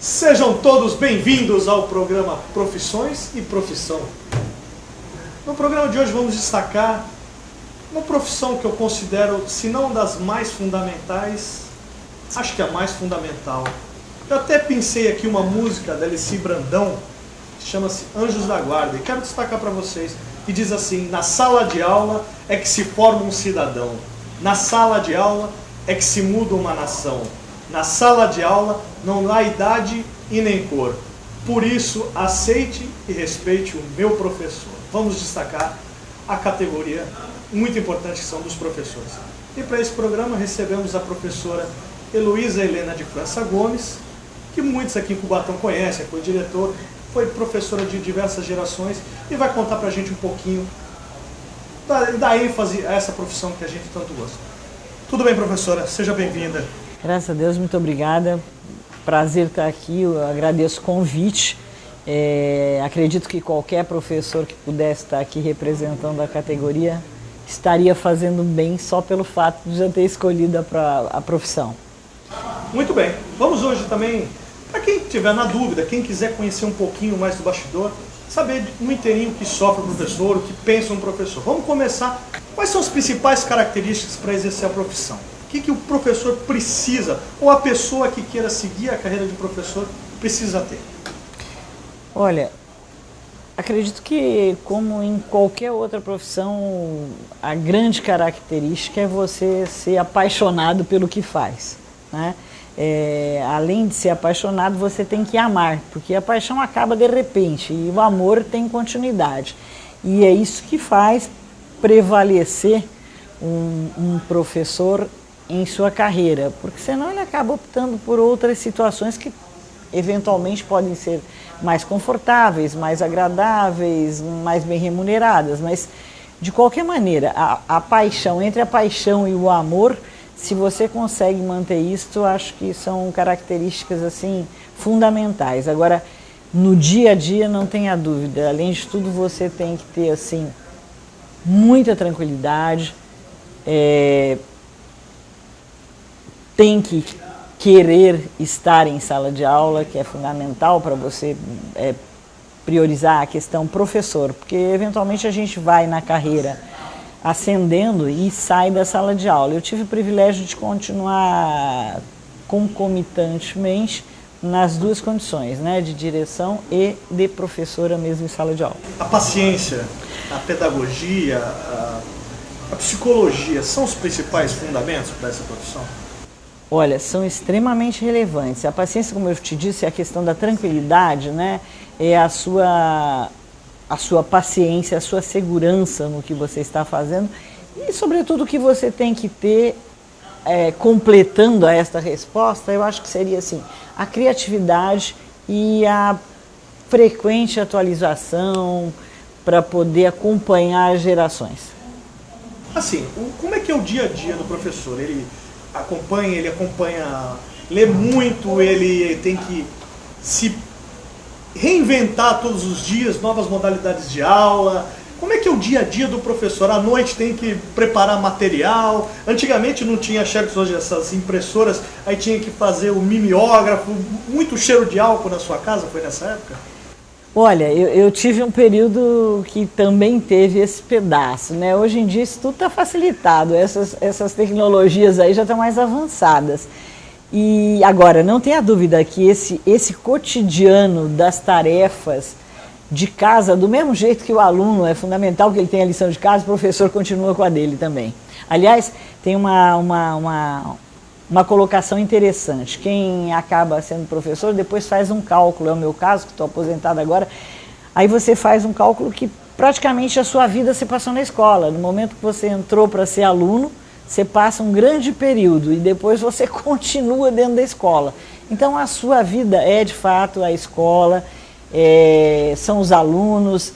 Sejam todos bem-vindos ao programa Profissões e Profissão. No programa de hoje vamos destacar uma profissão que eu considero, se não das mais fundamentais, acho que a mais fundamental. Eu até pensei aqui uma música da Alessi Brandão, que chama-se Anjos da Guarda, e quero destacar para vocês, que diz assim: na sala de aula é que se forma um cidadão, na sala de aula é que se muda uma nação, na sala de aula não há idade e nem cor, por isso aceite e respeite o meu professor. Vamos destacar a categoria muito importante que são dos professores. E para esse programa recebemos a professora Heloísa Helena de França Gomes, que muitos aqui em Cubatão conhecem, foi diretor, foi professora de diversas gerações e vai contar para a gente um pouquinho da ênfase a essa profissão que a gente tanto gosta. Tudo bem, professora? Seja bem-vinda. Graças a Deus, muito obrigada. Prazer estar aqui, eu agradeço o convite. Acredito que qualquer professor que pudesse estar aqui representando a categoria estaria fazendo bem só pelo fato de já ter escolhido a profissão. Muito bem. Vamos hoje também, para quem estiver na dúvida, quem quiser conhecer um pouquinho mais do bastidor, saber no inteirinho o que sofre o professor, o que pensa um professor. Vamos começar. Quais são as principais características para exercer a profissão? O que o professor precisa, ou a pessoa que queira seguir a carreira de professor precisa ter? Olha, acredito que, como em qualquer outra profissão, a grande característica é você ser apaixonado pelo que faz, né? Além de ser apaixonado, você tem que amar, porque a paixão acaba de repente e o amor tem continuidade. E é isso que faz prevalecer um professor em sua carreira, porque senão ele acaba optando por outras situações que eventualmente podem ser mais confortáveis, mais agradáveis, mais bem remuneradas, mas de qualquer maneira, a paixão, entre a paixão e o amor, se você consegue manter isso, acho que são características assim fundamentais. Agora, no dia a dia, não tenha dúvida, além de tudo, você tem que ter assim muita tranquilidade, tem que querer estar em sala de aula, que é fundamental para você priorizar a questão professor, porque eventualmente a gente vai na carreira ascendendo e sai da sala de aula. Eu tive o privilégio de continuar concomitantemente nas duas condições, né, de direção e de professora mesmo em sala de aula. A paciência, a pedagogia, a psicologia são os principais fundamentos para essa profissão? Olha, são extremamente relevantes. A paciência, como eu te disse, é a questão da tranquilidade, né? É a sua paciência, a sua segurança no que você está fazendo e, sobretudo, o que você tem que ter, completando a esta resposta, eu acho que seria assim, a criatividade e a frequente atualização para poder acompanhar as gerações. Assim, como é que é o dia a dia do professor? Ele acompanha, lê muito, ele tem que se reinventar todos os dias, novas modalidades de aula. Como é que é o dia a dia do professor? À noite tem que preparar material. Antigamente não tinha xerox, hoje essas impressoras, aí tinha que fazer o mimeógrafo, muito cheiro de álcool na sua casa, foi nessa época? Olha, eu tive um período que também teve esse pedaço, né? Hoje em dia isso tudo está facilitado, essas tecnologias aí já estão mais avançadas. E agora, não tenha dúvida que esse cotidiano das tarefas de casa, do mesmo jeito que o aluno é fundamental que ele tenha a lição de casa, o professor continua com a dele também. Aliás, tem uma colocação interessante. Quem acaba sendo professor depois faz um cálculo, é o meu caso, que estou aposentado agora, aí você faz um cálculo que praticamente a sua vida se passou na escola. No momento que você entrou para ser aluno, você passa um grande período e depois você continua dentro da escola. Então a sua vida é de fato a escola, são os alunos,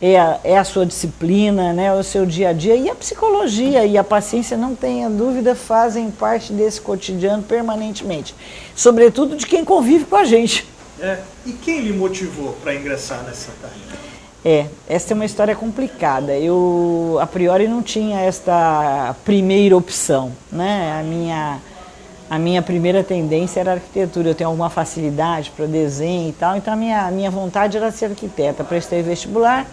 é a sua disciplina, né, o seu dia a dia, e a psicologia e a paciência, não tenha dúvida, fazem parte desse cotidiano permanentemente, sobretudo de quem convive com a gente. E quem lhe motivou para ingressar nessa carreira? Essa é uma história complicada. Eu, a priori, não tinha esta primeira opção, né? a minha primeira tendência era arquitetura. Eu tenho alguma facilidade para desenho e tal, então a minha vontade era ser arquiteta. Prestei vestibular,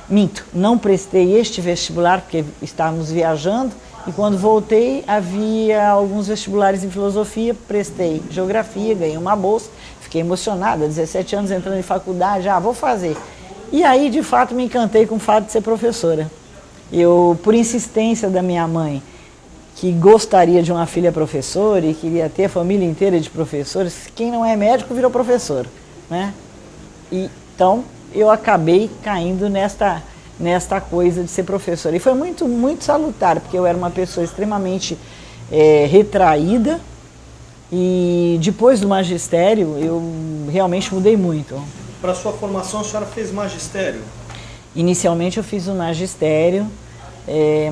minto, não prestei este vestibular porque estávamos viajando, e quando voltei havia alguns vestibulares em filosofia, prestei geografia, ganhei uma bolsa, fiquei emocionada, 17 anos entrando em faculdade, vou fazer. E aí, de fato, me encantei com o fato de ser professora. Eu, por insistência da minha mãe, que gostaria de uma filha professora e queria ter a família inteira de professores, quem não é médico virou professor, né? E, então, eu acabei caindo nesta coisa de ser professora. E foi muito, muito salutar, porque eu era uma pessoa extremamente retraída, e depois do magistério eu realmente mudei muito. Para sua formação, a senhora fez magistério? Inicialmente eu fiz o magistério,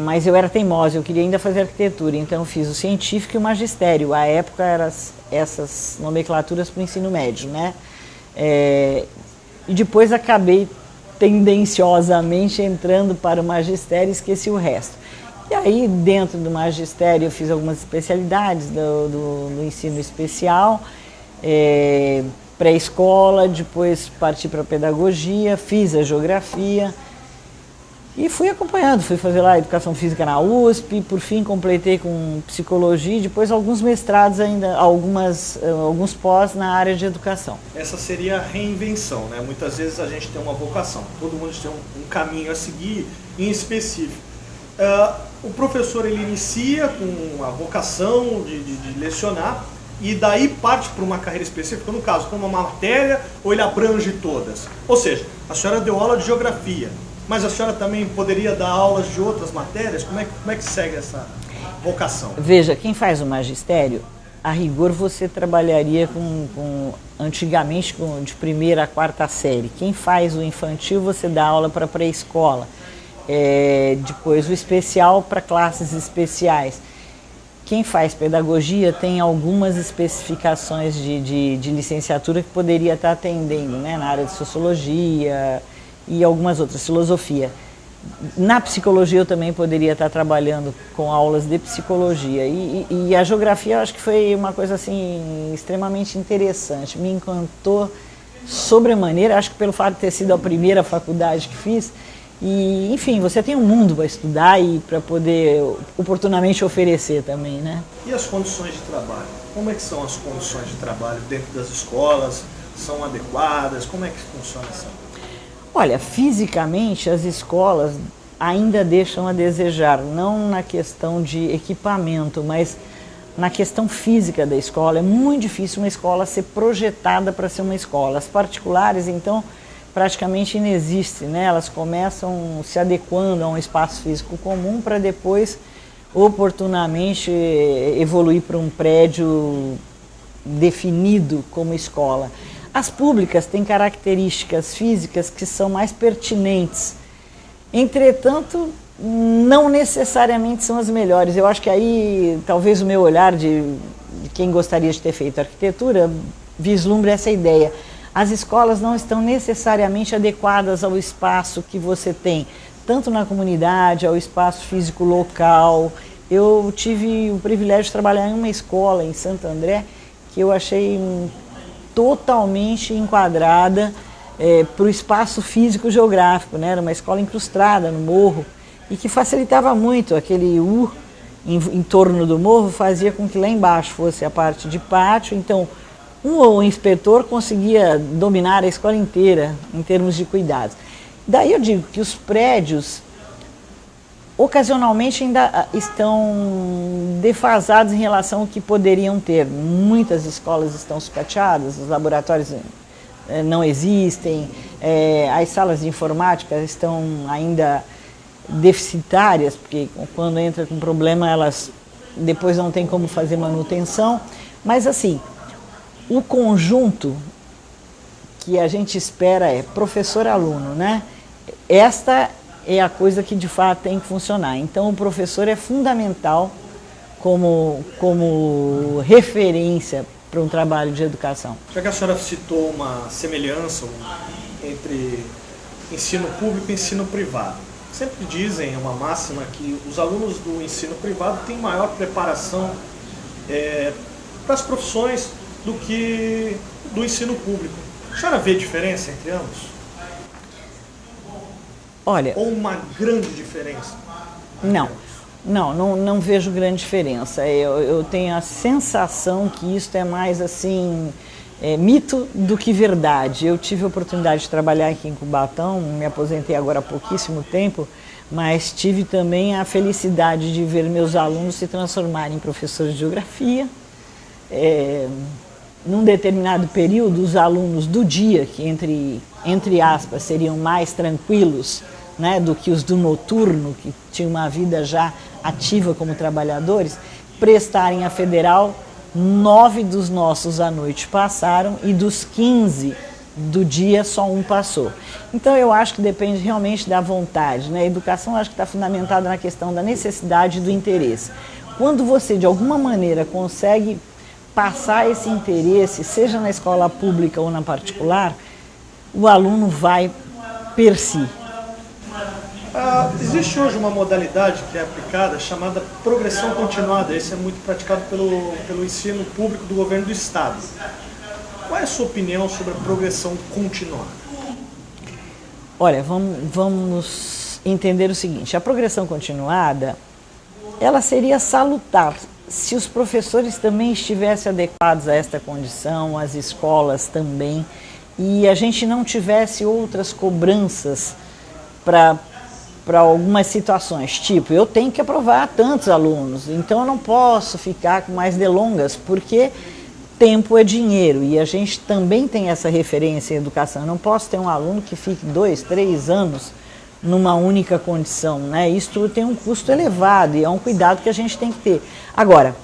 mas eu era teimosa, eu queria ainda fazer arquitetura, então eu fiz o científico e o magistério. À época eram essas nomenclaturas para o ensino médio, né? E depois acabei tendenciosamente entrando para o magistério e esqueci o resto. E aí, dentro do magistério, eu fiz algumas especialidades do ensino especial, pré-escola, depois parti para a pedagogia, fiz a geografia e fui acompanhando, fui fazer lá educação física na USP, por fim completei com psicologia e depois alguns mestrados ainda, alguns pós na área de educação. Essa seria a reinvenção, né? Muitas vezes a gente tem uma vocação, todo mundo tem um caminho a seguir em específico. O professor ele inicia com a vocação de lecionar e daí parte para uma carreira específica, no caso, para uma matéria, ou ele abrange todas? Ou seja, a senhora deu aula de geografia, mas a senhora também poderia dar aulas de outras matérias? Como é que segue essa vocação? Veja, quem faz o magistério, a rigor você trabalharia antigamente de primeira a quarta série. Quem faz o infantil, você dá aula para pré-escola. Depois o especial para classes especiais. Quem faz pedagogia tem algumas especificações de licenciatura que poderia estar atendendo, né, na área de sociologia e algumas outras, filosofia. Na psicologia eu também poderia estar trabalhando com aulas de psicologia. E a geografia eu acho que foi uma coisa assim extremamente interessante, me encantou sobremaneira, acho que pelo fato de ter sido a primeira faculdade que fiz. E, enfim, você tem um mundo para estudar e para poder oportunamente oferecer também, né? E as condições de trabalho? Como é que são as condições de trabalho dentro das escolas? São adequadas? Como é que funciona isso? Olha, fisicamente as escolas ainda deixam a desejar, não na questão de equipamento, mas na questão física da escola. É muito difícil uma escola ser projetada para ser uma escola. As particulares, então, praticamente inexiste, né? Elas começam se adequando a um espaço físico comum para depois oportunamente evoluir para um prédio definido como escola. As públicas têm características físicas que são mais pertinentes, entretanto não necessariamente são as melhores. Eu acho que aí talvez o meu olhar de quem gostaria de ter feito arquitetura vislumbre essa ideia. As escolas não estão necessariamente adequadas ao espaço que você tem, tanto na comunidade, ao espaço físico local. Eu tive o privilégio de trabalhar em uma escola em Santo André que eu achei totalmente enquadrada para o espaço físico geográfico, né? Era uma escola incrustada no morro e que facilitava muito aquele em torno do morro, fazia com que lá embaixo fosse a parte de pátio. Então o inspetor conseguia dominar a escola inteira em termos de cuidados. Daí eu digo que os prédios ocasionalmente ainda estão defasados em relação ao que poderiam ter. Muitas escolas estão sucateadas, os laboratórios não existem, as salas de informática estão ainda deficitárias, porque quando entra com problema elas depois não tem como fazer manutenção. Mas assim, o conjunto que a gente espera é professor-aluno, né? Esta é a coisa que de fato tem que funcionar. Então o professor é fundamental como referência para um trabalho de educação. Já que a senhora citou uma semelhança entre ensino público e ensino privado, sempre dizem, é uma máxima, que os alunos do ensino privado têm maior preparação para as profissões do que do ensino público. A senhora vê diferença entre ambos? Olha, ou uma grande diferença? Não vejo grande diferença. Eu tenho a sensação que isso é mais assim, mito do que verdade. Eu tive a oportunidade de trabalhar aqui em Cubatão, me aposentei agora há pouquíssimo tempo, mas tive também a felicidade de ver meus alunos se transformarem em professores de geografia. Num determinado período, os alunos do dia, que entre aspas seriam mais tranquilos, né, do que os do noturno, que tinham uma vida já ativa como trabalhadores, prestarem a federal. 9 dos nossos à noite passaram e dos 15 do dia só um passou. Então eu acho que depende realmente da vontade, né? A educação acho que está fundamentada na questão da necessidade e do interesse. Quando você de alguma maneira consegue passar esse interesse, seja na escola pública ou na particular, o aluno vai per si. Existe hoje uma modalidade que é aplicada chamada progressão continuada. Esse é muito praticado pelo ensino público do governo do estado. Qual é a sua opinião sobre a progressão continuada? Olha, vamos entender o seguinte, a progressão continuada, ela seria salutar se os professores também estivessem adequados a esta condição, as escolas também, e a gente não tivesse outras cobranças para algumas situações, tipo, eu tenho que aprovar tantos alunos, então eu não posso ficar com mais delongas, porque tempo é dinheiro, e a gente também tem essa referência em educação. Eu não posso ter um aluno que fique 2, 3 anos numa única condição, né? Isso tudo tem um custo elevado e é um cuidado que a gente tem que ter. Agora,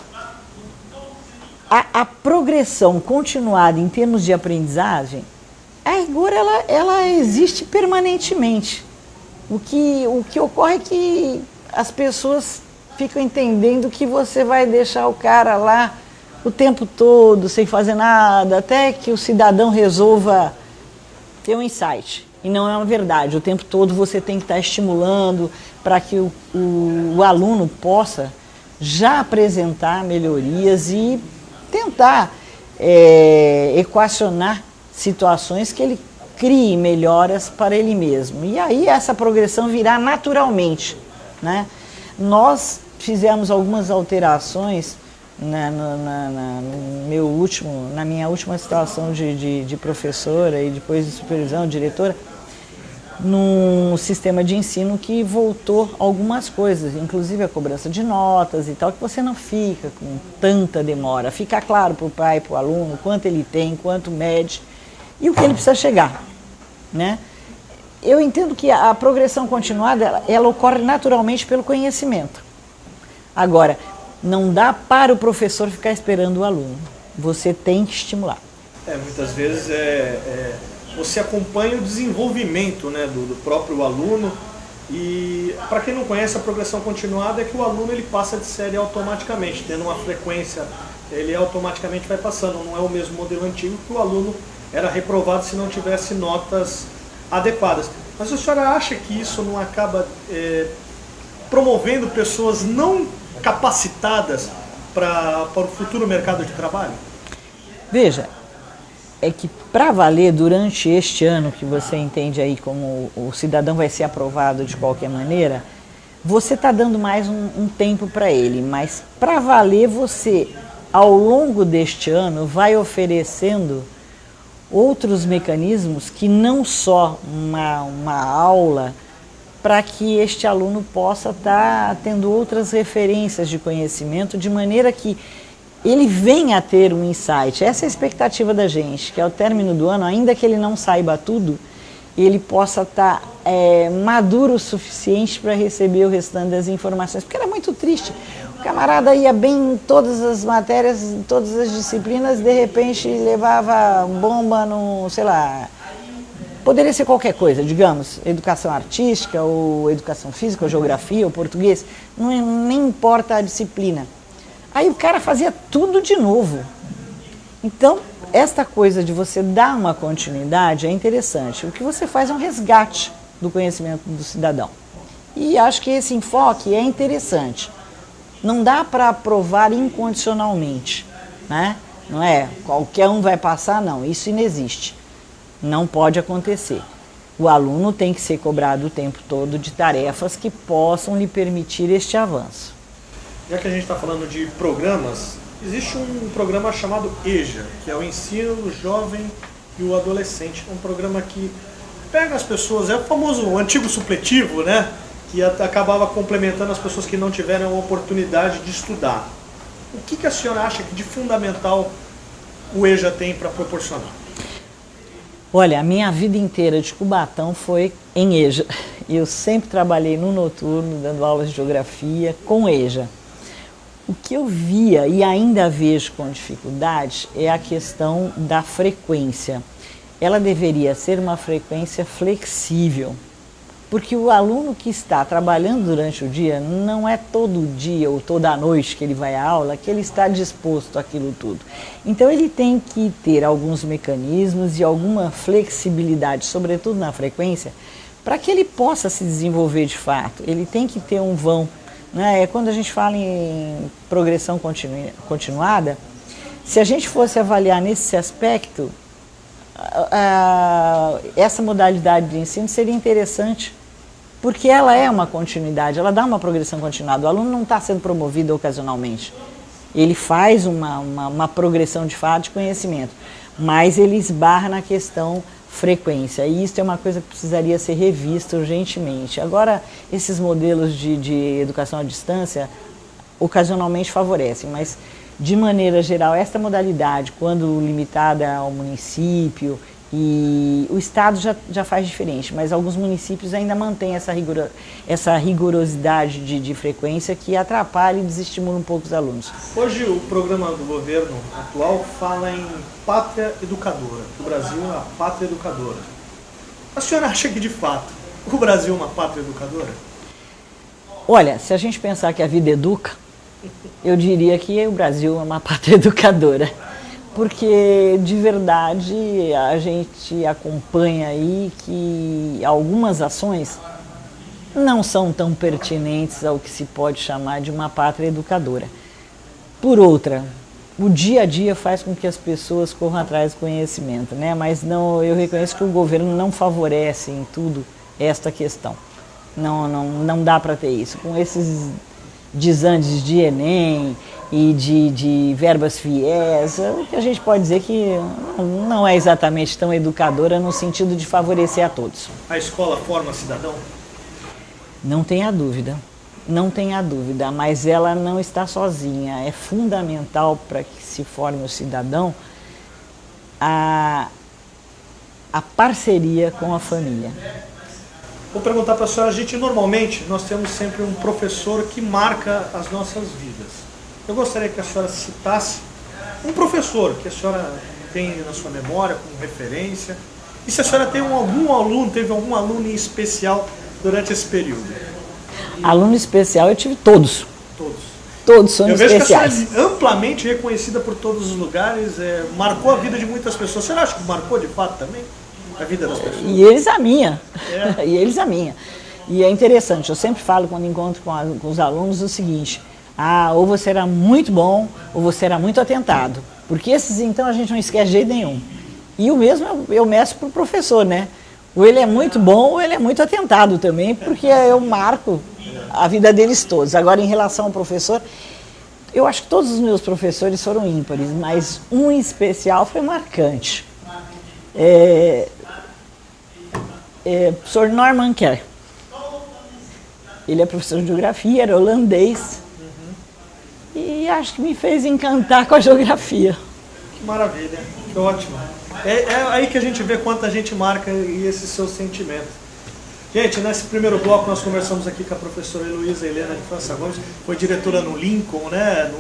a progressão continuada em termos de aprendizagem, a rigor ela existe permanentemente. O que ocorre é que as pessoas ficam entendendo que você vai deixar o cara lá o tempo todo, sem fazer nada, até que o cidadão resolva ter um insight. E não é uma verdade. O tempo todo você tem que estar estimulando para que o aluno possa já apresentar melhorias e tentar equacionar situações que ele crie melhoras para ele mesmo. E aí essa progressão virá naturalmente, né? Nós fizemos algumas alterações na minha última situação de professora e depois de supervisão, diretora, num sistema de ensino que voltou algumas coisas, inclusive a cobrança de notas e tal, que você não fica com tanta demora. Fica claro para o pai, para o aluno, quanto ele tem, quanto mede e o que ele precisa chegar, né? Eu entendo que a progressão continuada, ela ocorre naturalmente pelo conhecimento. Agora, não dá para o professor ficar esperando o aluno. Você tem que estimular. Muitas vezes você acompanha o desenvolvimento, né, do próprio aluno. E para quem não conhece, a progressão continuada é que o aluno ele passa de série automaticamente, tendo uma frequência, ele automaticamente vai passando. Não é o mesmo modelo antigo que o aluno era reprovado se não tivesse notas adequadas. Mas a senhora acha que isso não acaba promovendo pessoas não capacitadas para o futuro mercado de trabalho? Veja, é que para valer durante este ano, que você entende aí como o cidadão vai ser aprovado de qualquer maneira, você está dando mais um tempo para ele, mas para valer você, ao longo deste ano, vai oferecendo outros mecanismos que não só uma aula, para que este aluno possa estar tendo outras referências de conhecimento, de maneira que ele venha a ter um insight. Essa é a expectativa da gente, que ao término do ano, ainda que ele não saiba tudo, ele possa estar maduro o suficiente para receber o restante das informações. Porque era muito triste. O camarada ia bem em todas as matérias, em todas as disciplinas, de repente levava bomba no, sei lá, poderia ser qualquer coisa, digamos, educação artística, ou educação física, ou geografia, ou português, nem importa a disciplina. Aí o cara fazia tudo de novo. Então, esta coisa de você dar uma continuidade é interessante. O que você faz é um resgate do conhecimento do cidadão. E acho que esse enfoque é interessante. Não dá para aprovar incondicionalmente. né? Não é qualquer um vai passar, não. Isso não existe. Não pode acontecer. O aluno tem que ser cobrado o tempo todo de tarefas que possam lhe permitir este avanço. Já que a gente está falando de programas, existe um programa chamado EJA, que é o Ensino Jovem e o Adolescente. É um programa que pega as pessoas, é o famoso o antigo supletivo, né? Que acabava complementando as pessoas que não tiveram a oportunidade de estudar. O que a senhora acha que de fundamental o EJA tem para proporcionar? Olha, a minha vida inteira de Cubatão foi em EJA. Eu sempre trabalhei no noturno, dando aulas de geografia com EJA. O que eu via e ainda vejo com dificuldade é a questão da frequência. Ela deveria ser uma frequência flexível, porque o aluno que está trabalhando durante o dia, não é todo dia ou toda noite que ele vai à aula que ele está disposto àquilo tudo. Então ele tem que ter alguns mecanismos e alguma flexibilidade, sobretudo na frequência, para que ele possa se desenvolver de fato. Ele tem que ter um vão, né? Quando a gente fala em progressão continuada, se a gente fosse avaliar nesse aspecto, essa modalidade de ensino seria interessante, porque ela é uma continuidade, ela dá uma progressão continuada. O aluno não está sendo promovido ocasionalmente, ele faz uma progressão de fato de conhecimento, mas ele esbarra na questão frequência, e isso é uma coisa que precisaria ser revista urgentemente. Agora, esses modelos de educação à distância ocasionalmente favorecem, mas de maneira geral, esta modalidade, quando limitada ao município, e o Estado já faz diferente, mas alguns municípios ainda mantêm essa rigorosidade de frequência que atrapalha e desestimula um pouco os alunos. Hoje o programa do governo atual fala em pátria educadora. O Brasil é uma pátria educadora. A senhora acha que de fato o Brasil é uma pátria educadora? Olha, se a gente pensar que a vida educa, eu diria que o Brasil é uma pátria educadora, porque de verdade a gente acompanha aí que algumas ações não são tão pertinentes ao que se pode chamar de uma pátria educadora. Por outra, o dia a dia faz com que as pessoas corram atrás do conhecimento, né? Mas não, eu reconheço que o governo não favorece em tudo esta questão. Não dá para ter isso. Com esses desandes de Enem e de verbas fiéis, o que a gente pode dizer que não é exatamente tão educadora no sentido de favorecer a todos. A escola forma cidadão? Não tenha dúvida, não tenha dúvida, mas ela não está sozinha. É fundamental para que se forme o cidadão a parceria com a família. Vou perguntar para a senhora, normalmente nós temos sempre um professor que marca as nossas vidas. Eu gostaria que a senhora citasse um professor que a senhora tem na sua memória como referência, e se a senhora teve algum aluno em especial durante esse período. Aluno especial eu tive todos. Todos. Todos são especiais. Eu vejo que a senhora é amplamente reconhecida por todos os lugares, marcou a vida de muitas pessoas. Você acha que marcou de fato também a vida das pessoas? E eles a minha. E eles a minha. E é interessante, eu sempre falo quando encontro com os alunos o seguinte: ou você era muito bom, ou você era muito atentado. Porque esses, então, a gente não esquece de jeito nenhum. E o mesmo eu meço para o professor, né? Ou ele é muito bom, ou ele é muito atentado também, porque eu marco a vida deles todos. Agora, em relação ao professor, eu acho que todos os meus professores foram ímpares, mas um em especial foi marcante. Professor Norman Kerr. Ele é professor de geografia, era holandês, e acho que me fez encantar com a geografia. Que maravilha, que ótimo. É aí que a gente vê quanta gente marca e esse seu sentimento. Gente, nesse primeiro bloco nós conversamos aqui com a professora Heloísa Helena de França Gomes, foi diretora no Lincoln, né,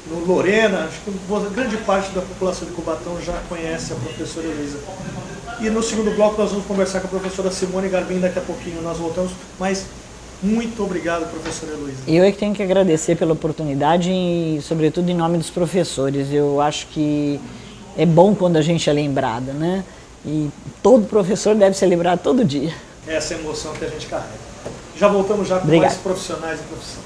no Lorena. Acho que grande parte da população de Cubatão já conhece a professora Heloísa. E no segundo bloco nós vamos conversar com a professora Simone Garbim, daqui a pouquinho nós voltamos, mas muito obrigado, professora Heloísa. Eu é que tenho que agradecer pela oportunidade e, sobretudo, em nome dos professores. Eu acho que é bom quando a gente é lembrada, né? E todo professor deve ser lembrado todo dia. Essa emoção que a gente carrega. Já voltamos já com mais profissionais e profissão.